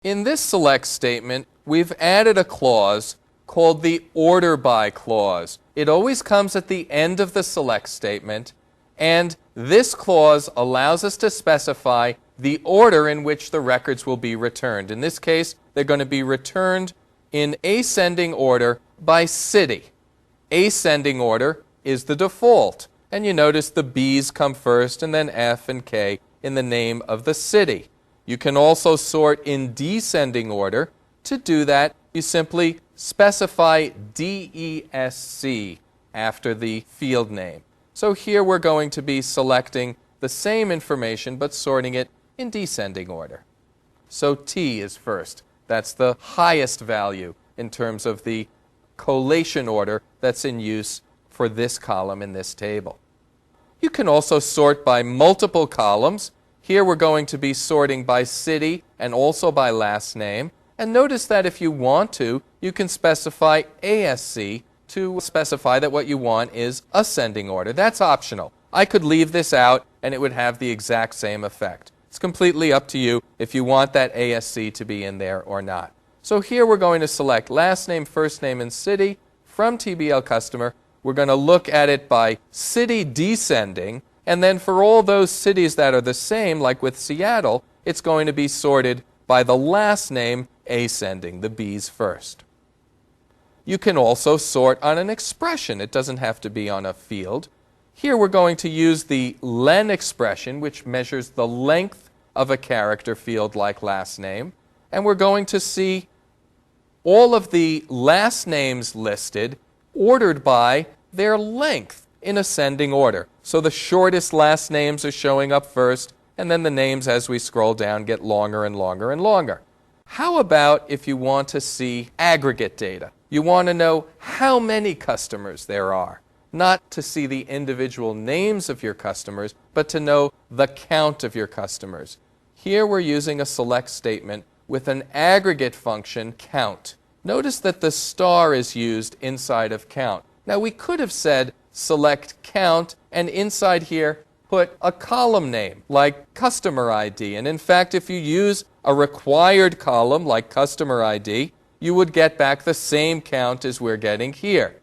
In this select statement, we've added a clause called the order by clause. It always comes at the end of the select statement, and this clause allows us to specify the order in which the records will be returned. In this case, they're going to be returned in ascending order by city. Ascending order is the default, and you notice the B's come first and then F and K in the name of the city. You can also sort in descending order. To do that, you simply specify DESC after the field name. So here we're going to be selecting the same information but sorting it in descending order. So T is first. That's the highest value in terms of the collation order that's in use for this column in this table. You can also sort by multiple columns. Here we're going to be sorting by city and also by last name. And notice that if you want to, you can specify ASC to specify that what you want is ascending order. That's optional. I could leave this out and it would have the exact same effect. It's completely up to you if you want that ASC to be in there or not. So here we're going to select last name, first name, and city from TBL customer. We're going to look at it by city descending, and then for all those cities that are the same, like with Seattle, it's going to be sorted by the last name ascending, the B's first. You can also sort on an expression. It doesn't have to be on a field. Here we're going to use the len expression, which measures the length of a character field like last name, and we're going to see all of the last names listed ordered by their length in ascending order. So the shortest last names are showing up first, and then the names as we scroll down get longer and longer and longer. How about if you want to see aggregate data? You want to know how many customers there are. Not to see the individual names of your customers, but to know the count of your customers. Here we're using a select statement with an aggregate function, count. Notice that the star is used inside of count. Now we could have said select count and inside here put a column name like customer ID. And in fact, if you use a required column like customer ID, you would get back the same count as we're getting here,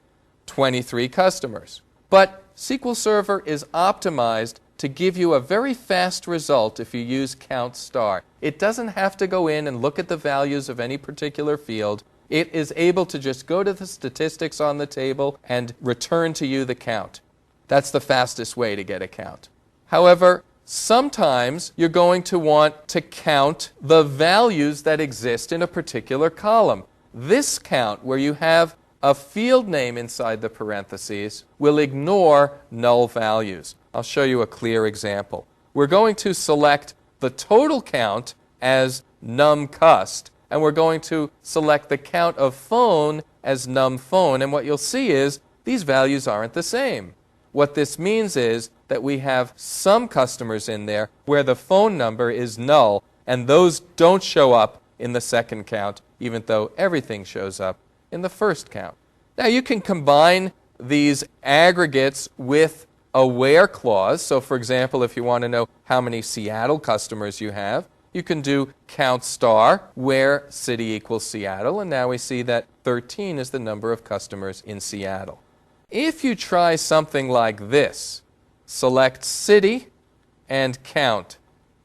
23 customers. But SQL Server is optimized to give you a very fast result if you use count star. It doesn't have to go in and look at the values of any particular field. It is able to just go to the statistics on the table and return to you the count. That's the fastest way to get a count. However, sometimes you're going to want to count the values that exist in a particular column. This count, where you have a field name inside the parentheses, will ignore null values. I'll show you a clear example. We're going to select the total count as numCust, and we're going to select the count of phone as numPhone, and what you'll see is these values aren't the same. What this means is that we have some customers in there where the phone number is null, and those don't show up in the second count, even though everything shows up in the first count. Now you can combine these aggregates with a where clause. So for example, if you want to know how many Seattle customers you have, you can do count star where city equals Seattle, and now we see that 13 is the number of customers in Seattle. If you try something like this, select city and count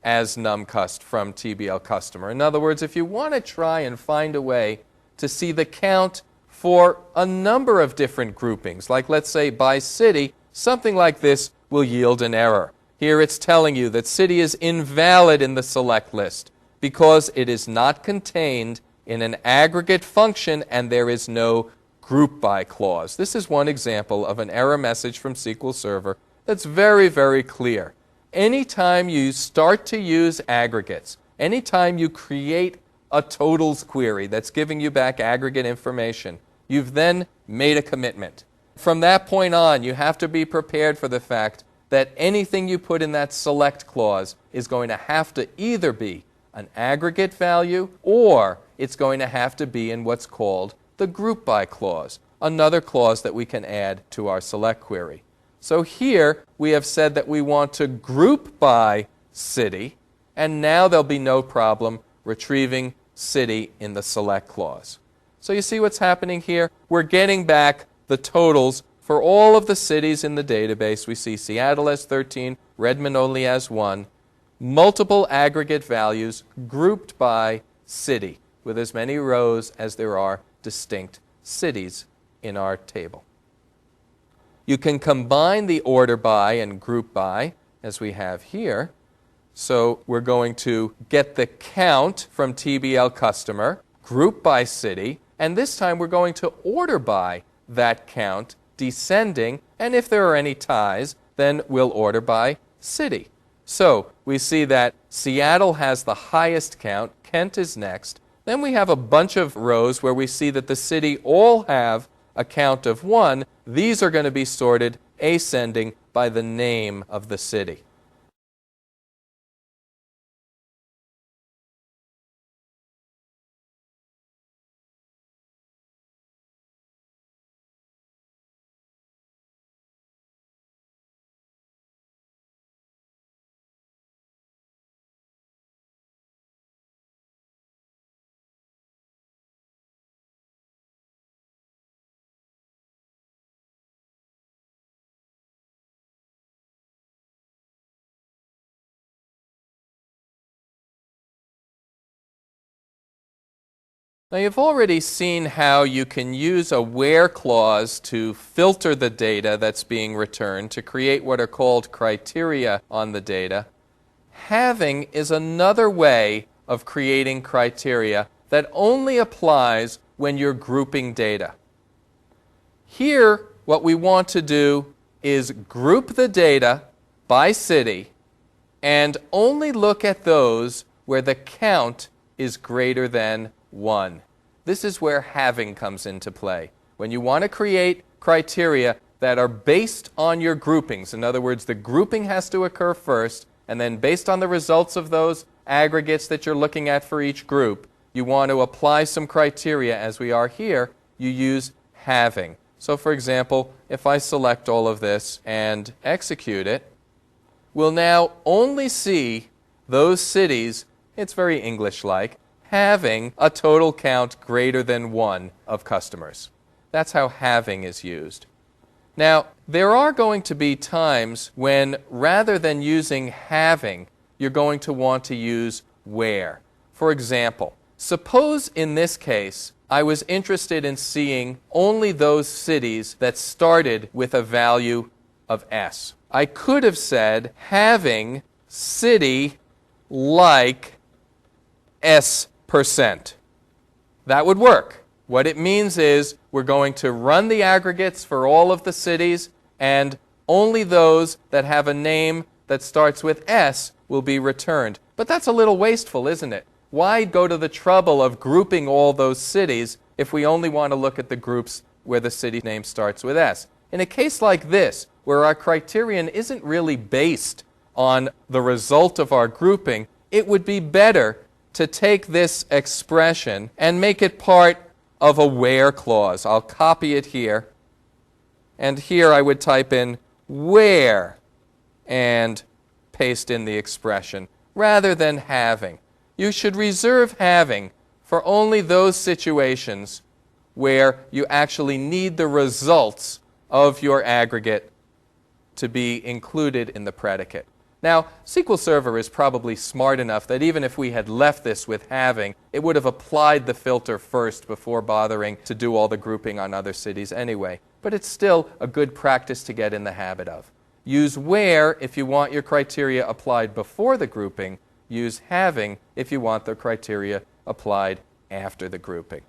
as numCust from TBL customer. In other words, if you want to try and find a way to see the count for a number of different groupings, like let's say by city, something like this will yield an error. Here it's telling you that city is invalid in the select list because it is not contained in an aggregate function and there is no group by clause. This is one example of an error message from SQL Server that's very, very clear. Anytime you start to use aggregates, anytime you create a totals query that's giving you back aggregate information, you've then made a commitment. From that point on, you have to be prepared for the fact that anything you put in that select clause is going to have to either be an aggregate value or it's going to have to be in what's called the group by clause, another clause that we can add to our select query. So here we have said that we want to group by city, and now there'll be no problem retrieving city in the select clause. So you see what's happening here? We're getting back the totals for all of the cities in the database. We see Seattle has 13, Redmond only has 1. Multiple aggregate values grouped by city with as many rows as there are distinct cities in our table. You can combine the order by and group by as we have here. So we're going to get the count from TBL customer, group by city, and this time we're going to order by that count descending, and if there are any ties, then we'll order by city. So we see that Seattle has the highest count, Kent is next. Then we have a bunch of rows where we see that the city all have a count of 1. These are going to be sorted ascending by the name of the city. Now you've already seen how you can use a where clause to filter the data that's being returned to create what are called criteria on the data. Having is another way of creating criteria that only applies when you're grouping data. Here, what we want to do is group the data by city and only look at those where the count is greater than 1. This is where having comes into play. When you want to create criteria that are based on your groupings, in other words, the grouping has to occur first, and then based on the results of those aggregates that you're looking at for each group, you want to apply some criteria, as we are here, you use having. So for example, if I select all of this and execute it, we'll now only see those cities, it's very English-like, having a total count greater than 1 of customers. That's how having is used. Now, there are going to be times when, rather than using having, you're going to want to use where. For example, suppose in this case, I was interested in seeing only those cities that started with a value of S. I could have said having city like S%. That would work. What it means is we're going to run the aggregates for all of the cities, and only those that have a name that starts with S will be returned. But that's a little wasteful, isn't it? Why go to the trouble of grouping all those cities if we only want to look at the groups where the city name starts with S? In a case like this, where our criterion isn't really based on the result of our grouping, it would be better to take this expression and make it part of a where clause. I'll copy it here. And here I would type in where and paste in the expression rather than having. You should reserve having for only those situations where you actually need the results of your aggregate to be included in the predicate. Now, SQL Server is probably smart enough that even if we had left this with having, it would have applied the filter first before bothering to do all the grouping on other cities anyway. But it's still a good practice to get in the habit of. Use where if you want your criteria applied before the grouping. Use having if you want the criteria applied after the grouping.